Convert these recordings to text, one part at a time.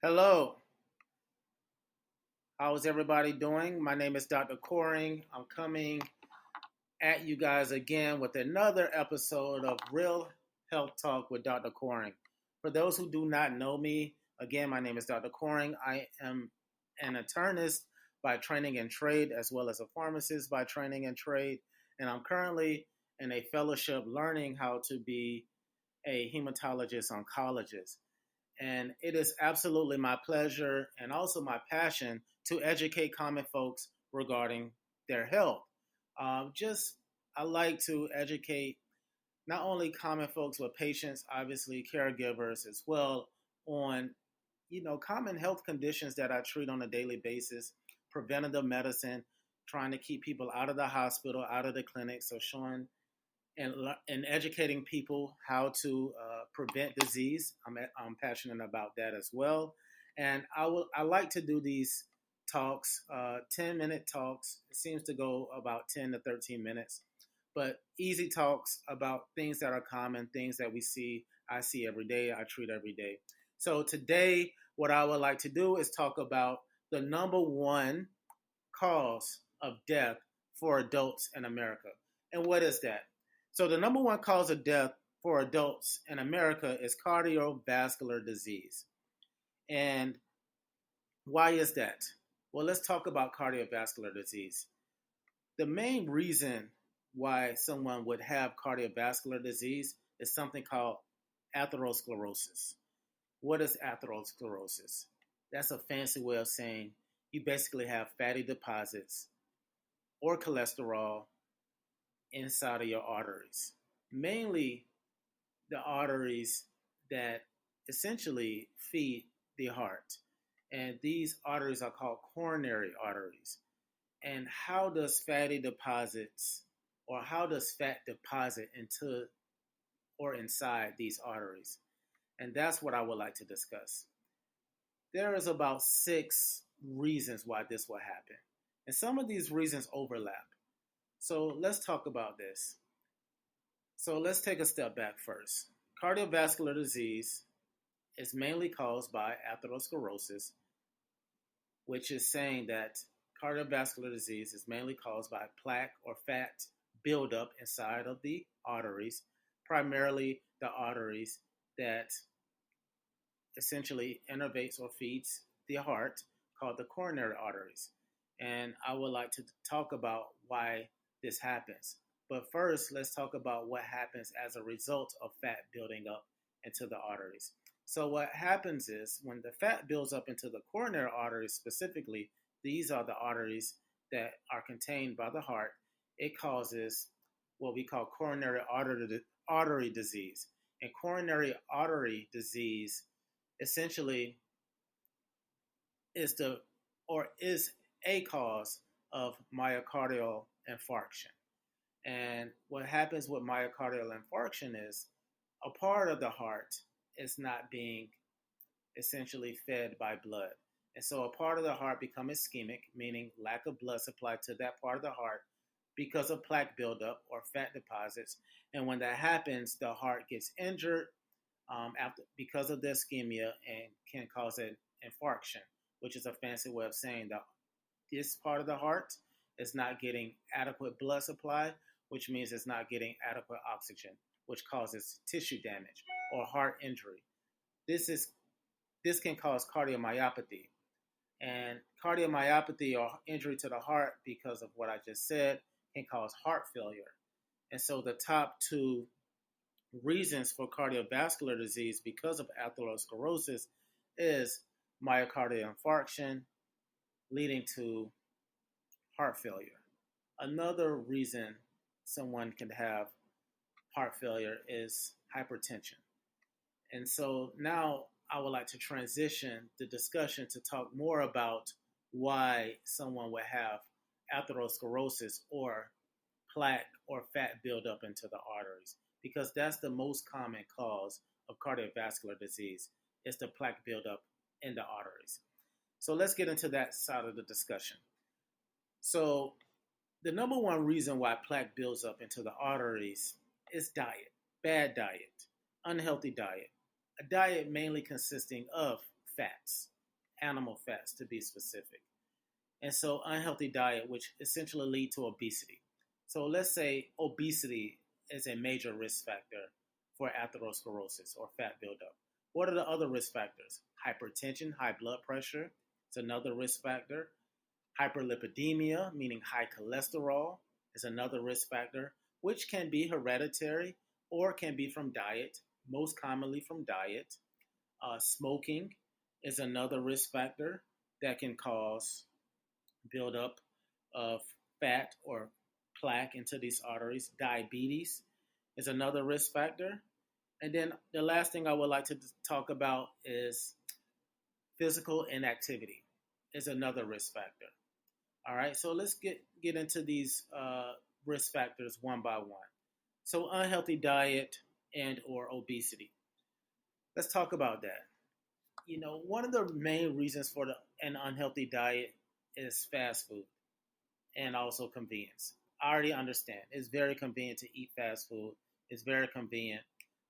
Hello, how is everybody doing? My name is Dr. Coring. I'm coming at you guys again with another episode of Real Health Talk with Dr. Coring. For those who do not know me, again, my name is Dr. Coring. I am an internist by training and trade, as well as a pharmacist by training and trade. And I'm currently in a fellowship learning how to be a hematologist oncologist. And it is absolutely my pleasure and also my passion to educate common folks regarding their health. Just I like to educate not only common folks but patients, obviously caregivers as well, on common health conditions that I treat on a daily basis, preventative medicine, trying to keep people out of the hospital, out of the clinic, so showing and educating people how to prevent disease. I'm passionate about that as well, and I like to do these talks, 10-minute talks. It seems to go about 10 to 13 minutes, but easy talks about things that are common, things that I see every day, I treat every day. So today, what I would like to do is talk about the number one cause of death for adults in America. And what is that? So the number one cause of death for adults in America is cardiovascular disease. And why is that? Well, let's talk about cardiovascular disease. The main reason why someone would have cardiovascular disease is something called atherosclerosis. What is atherosclerosis? That's a fancy way of saying you basically have fatty deposits or cholesterol inside of your arteries, mainly the arteries that essentially feed the heart. And these arteries are called coronary arteries. And how does fat deposit into or inside these arteries? And that's what I would like to discuss. There is about 6 reasons why this will happen. And some of these reasons overlap. So let's talk about this. So let's take a step back first. Cardiovascular disease is mainly caused by atherosclerosis, which is saying that cardiovascular disease is mainly caused by plaque or fat buildup inside of the arteries, primarily the arteries that essentially innervates or feeds the heart, called the coronary arteries. And I would like to talk about why this happens. But first, let's talk about what happens as a result of fat building up into the arteries. So what happens is when the fat builds up into the coronary arteries specifically, these are the arteries that are contained by the heart. It causes what we call coronary artery disease. And coronary artery disease essentially is a cause of myocardial infarction. And what happens with myocardial infarction is a part of the heart is not being essentially fed by blood. And so a part of the heart becomes ischemic, meaning lack of blood supply to that part of the heart because of plaque buildup or fat deposits. And when that happens, the heart gets injured because of the ischemia and can cause an infarction, which is a fancy way of saying that this part of the heart is not getting adequate blood supply, which means it's not getting adequate oxygen, which causes tissue damage or heart injury. This can cause cardiomyopathy. And cardiomyopathy or injury to the heart, because of what I just said, can cause heart failure. And so the top 2 reasons for cardiovascular disease because of atherosclerosis is myocardial infarction leading to heart failure. Another reason someone can have heart failure is hypertension. And so now I would like to transition the discussion to talk more about why someone would have atherosclerosis or plaque or fat buildup into the arteries, because that's the most common cause of cardiovascular disease, is the plaque buildup in the arteries. So let's get into that side of the discussion. So the number one reason why plaque builds up into the arteries is diet, bad diet, unhealthy diet, a diet mainly consisting of fats. animal fats to be specific. And so unhealthy diet, which essentially lead to obesity. So let's say obesity is a major risk factor for atherosclerosis or fat buildup. What are the other risk factors? Hypertension, high blood pressure, is another risk factor. Hyperlipidemia, meaning high cholesterol, is another risk factor, which can be hereditary or can be from diet, most commonly from diet. Smoking is another risk factor that can cause buildup of fat or plaque into these arteries. Diabetes is another risk factor. And then the last thing I would like to talk about is physical inactivity is another risk factor. All right, so let's get into these risk factors one by one. So unhealthy diet and or obesity. Let's talk about that. One of the main reasons for an unhealthy diet is fast food and also convenience. I already understand. It's very convenient to eat fast food. It's very convenient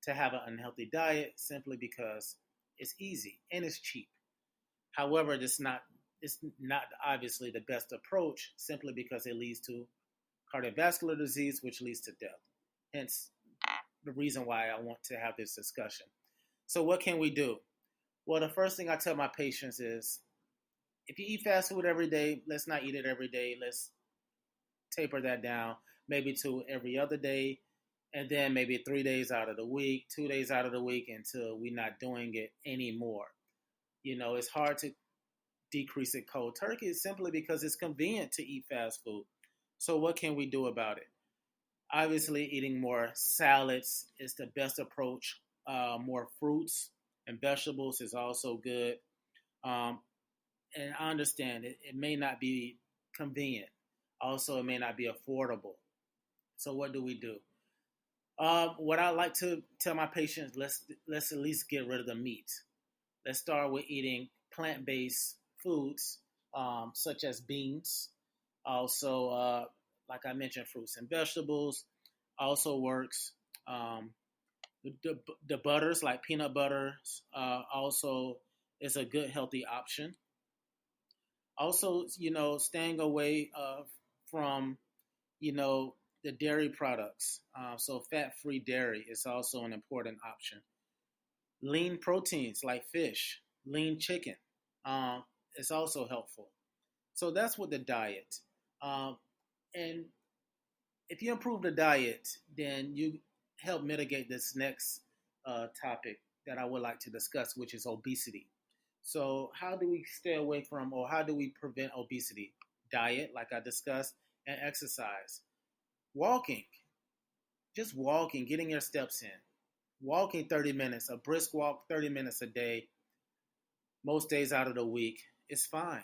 to have an unhealthy diet simply because it's easy and it's cheap. However, it's not obviously the best approach simply because it leads to cardiovascular disease, which leads to death. Hence, the reason why I want to have this discussion. So, what can we do? Well, the first thing I tell my patients is if you eat fast food every day, let's not eat it every day. Let's taper that down maybe to every other day, and then maybe 3 days out of the week, 2 days out of the week until we're not doing it anymore. It's hard to decrease it cold turkey simply because it's convenient to eat fast food. So, what can we do about it? Obviously, eating more salads is the best approach. More fruits and vegetables is also good. Um, and I understand it may not be convenient. Also, it may not be affordable. So, what do we do? What I like to tell my patients, let's at least get rid of the meat. Let's start with eating plant-based foods, such as beans. Also, like I mentioned, fruits and vegetables also works. Um, the butters, like peanut butter, also is a good healthy option. Also, staying away from you know the dairy products. So fat-free dairy is also an important option. Lean proteins like fish, lean chicken, um, is also helpful. So that's with the diet. Um, and if you improve the diet, then you help mitigate this next topic that I would like to discuss, which is obesity. So, how do we stay away from, or how do we prevent obesity? Diet, like I discussed, and exercise. Walking, just walking, getting your steps in. Walking 30 minutes, a brisk walk 30 minutes a day, most days out of the week, is fine.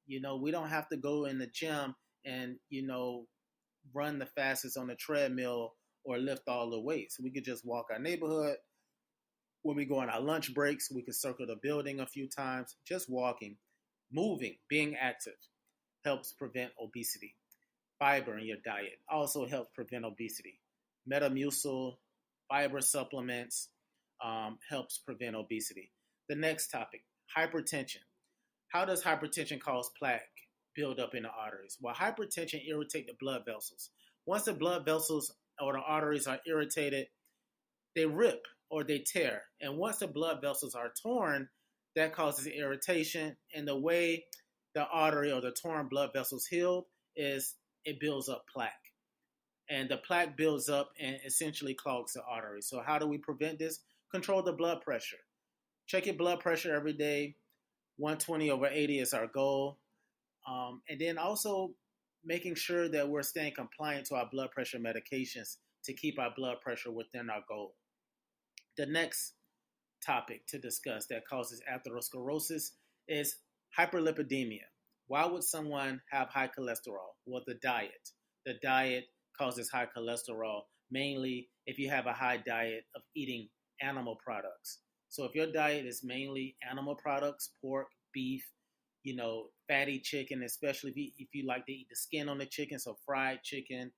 We don't have to go in the gym and, run the fastest on the treadmill or lift all the weights. We could just walk our neighborhood. When we go on our lunch breaks, we could circle the building a few times. Just walking, moving, being active helps prevent obesity. Fiber in your diet also helps prevent obesity. Metamucil, fiber supplements, helps prevent obesity. The next topic, hypertension. How does hypertension cause plaque build up in the arteries? Well, hypertension irritates the blood vessels. Once the blood vessels or the arteries are irritated, they rip or they tear. And once the blood vessels are torn, that causes irritation. And the way the artery or the torn blood vessels heal is it builds up plaque. And the plaque builds up and essentially clogs the artery. So how do we prevent this? Control the blood pressure. Check your blood pressure every day. 120/80 is our goal. And then also making sure that we're staying compliant to our blood pressure medications to keep our blood pressure within our goal. The next topic to discuss that causes atherosclerosis is hyperlipidemia. Why would someone have high cholesterol? Well, the diet. The diet causes high cholesterol, mainly if you have a high diet of eating animal products. So if your diet is mainly animal products, pork, beef, fatty chicken, especially if you like to eat the skin on the chicken, so fried chicken,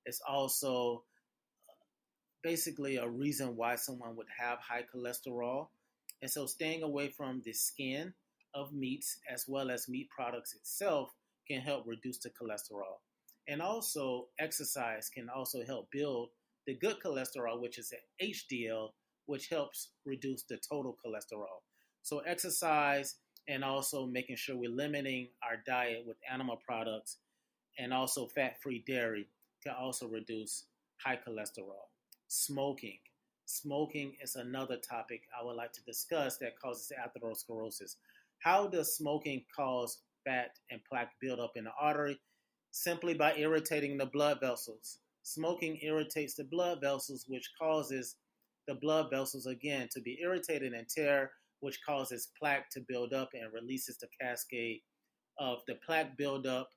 it's also basically a reason why someone would have high cholesterol. And so staying away from the skin of meats as well as meat products itself can help reduce the cholesterol. And also, exercise can also help build the good cholesterol, which is an HDL, which helps reduce the total cholesterol. So, exercise and also making sure we're limiting our diet with animal products and also fat free dairy can also reduce high cholesterol. Smoking. Smoking is another topic I would like to discuss that causes atherosclerosis. How does smoking cause fat and plaque buildup in the artery? Simply by irritating the blood vessels. Smoking irritates the blood vessels, which causes the blood vessels again to be irritated and tear, which causes plaque to build up and releases the cascade of the plaque buildup.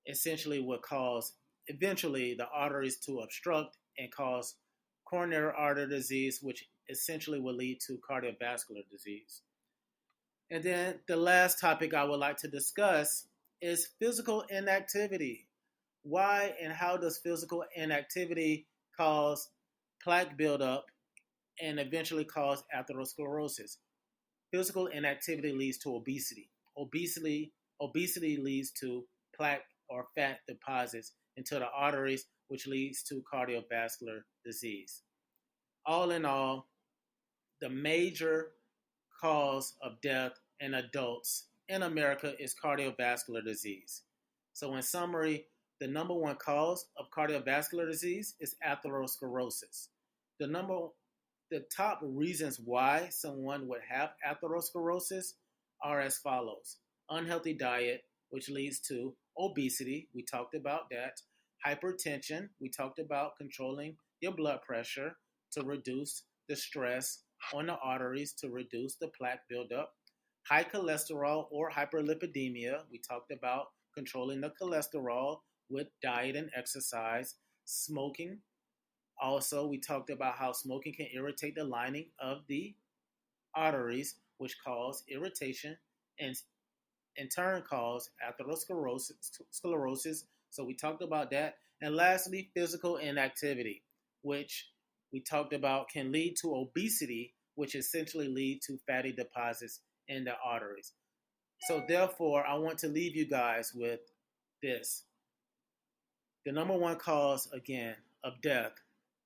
Essentially, will cause eventually the arteries to obstruct and cause coronary artery disease, which essentially will lead to cardiovascular disease. And then the last topic I would like to discuss is physical inactivity. Why and how does physical inactivity cause plaque buildup and eventually cause atherosclerosis? Physical inactivity leads to obesity. Obesity leads to plaque or fat deposits into the arteries, which leads to cardiovascular disease. All in all, the major cause of death in adults in America is cardiovascular disease. So, in summary, the number one cause of cardiovascular disease is atherosclerosis. The top reasons why someone would have atherosclerosis are as follows: unhealthy diet, which leads to obesity. We talked about that. Hypertension. We talked about controlling your blood pressure to reduce the stress on the arteries to reduce the plaque buildup. High cholesterol or hyperlipidemia. We talked about controlling the cholesterol with diet and exercise. Smoking. Also, we talked about how smoking can irritate the lining of the arteries, which cause irritation and in turn cause atherosclerosis. So we talked about that. And lastly, physical inactivity, which we talked about can lead to obesity, which essentially lead to fatty deposits in the arteries. So therefore, I want to leave you guys with this. The number one cause, again, of death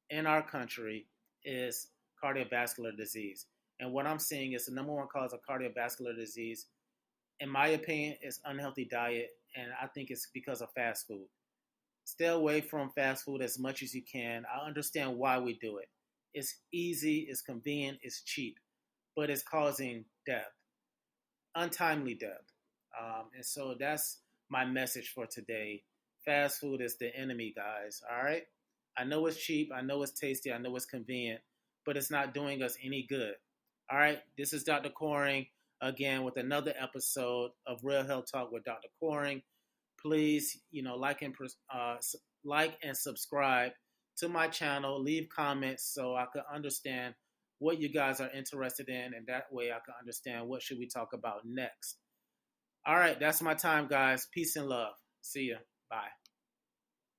in our country is cardiovascular disease. And what I'm seeing is the number one cause of cardiovascular disease, in my opinion, is unhealthy diet. And I think it's because of fast food. Stay away from fast food as much as you can. I understand why we do it. It's easy, it's convenient, it's cheap, but it's causing death, untimely death. And so that's my message for today. Fast food is the enemy, guys. All right. I know it's cheap. I know it's tasty. I know it's convenient, but it's not doing us any good. All right. This is Dr. Coring again with another episode of Real Health Talk with Dr. Coring. Please, like and subscribe to my channel. Leave comments so I can understand what you guys are interested in, and that way I can understand what should we talk about next. All right, that's my time, guys. Peace and love. See ya. Bye.